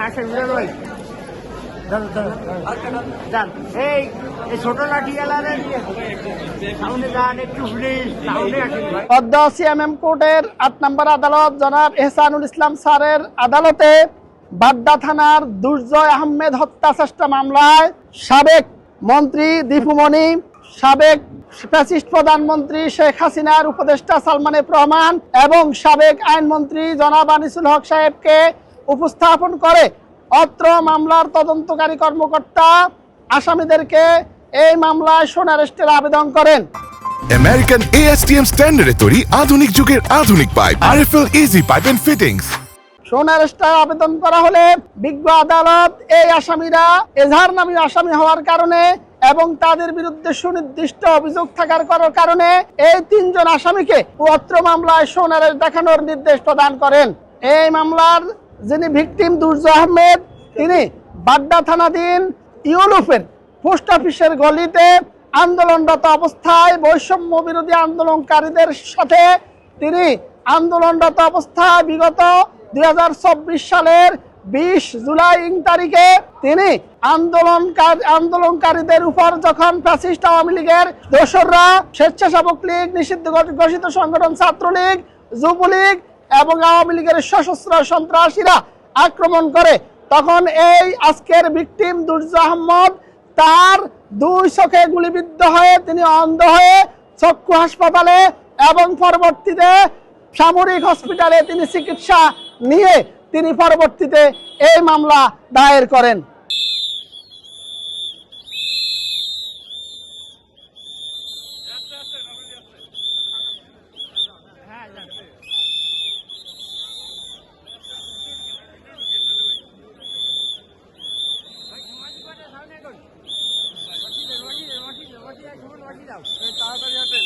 আসেন মিলন ভাই যান এই ছোট লাঠি গেলারের সামনে যান একটু প্লিজ সামনে আসেন ভাই। পদ্ম সিএমএম কোর্টের ৮ নম্বর আদালত জনাব এহসানুল ইসলাম স্যারের আদালতে বাড্ডা থানার দুর্জয় আহমেদ হত্যা চেষ্টা মামলায় সাবেক মন্ত্রী দীপুমণি, সাবেক ফ্যাসিস্ট প্রধানমন্ত্রী শেখ হাসিনার উপদেষ্টা সালমান এফ রহমান এবং সাবেক আইনমন্ত্রী জনাব আনিসুল হক সাহেবকে উপস্থাপন করে অত্র মামলার তদন্তকারী কর্মকর্তা আসামিদেরকে এই মামলায় সোন অ্যারেস্টের আবেদন করেন। আমেরিকান ASTM স্ট্যান্ডার্ডে তৈরি আধুনিক যুগের আধুনিক pipe RFL easy pipe and fittings. সোন অ্যারেস্টের আবেদন করা হলে বিজ্ঞ আদালত এই আসামিরা এজাহার নামী আসামি হওয়ার কারণে এবং তাদের বিরুদ্ধে সুনির্দিষ্ট অভিযোগ থাকার কারণে এই ৩ জন আসামিকে অত্র মামলায় সোন অ্যারেস্ট দেখানোর নির্দেশ প্রদান করেন। এই মামলার যিনি ভিকটিম দুর্জয় আহমেদ, তিনি বাড্ডা থানাধীন ইউলুফের পোস্ট অফিসের গলিতে আন্দোলনরত অবস্থায় বৈষম্য বিরোধী আন্দোলনকারীদের সাথে তিনি আন্দোলনরত অবস্থায় বিগত 2024 সালের 20 জুলাই তারিখে তিনি আন্দোলনকারীদের উপর যখন ফ্যাসিস্ট আওয়ামী লীগের দোসররা, স্বেচ্ছাসেবক লীগ, নিষিদ্ধ ঘোষিত সংগঠন ছাত্রলীগ, যুবলীগ এবং আওয়ামী লীগের সশস্ত্র সন্ত্রাসীরা আক্রমণ করে, তখন এই আজকের ভিকটিম দুর্জয় আহমদ তার 2 চোখে গুলিবিদ্ধ হয়ে তিনি অন্ধ হয়ে চক্ষু হাসপাতালে এবং পরবর্তীতে সামরিক হসপিটালে তিনি চিকিৎসা নিয়ে তিনি পরবর্তীতে এই মামলা দায়ের করেন। তাড়াতাড়ি আসেন।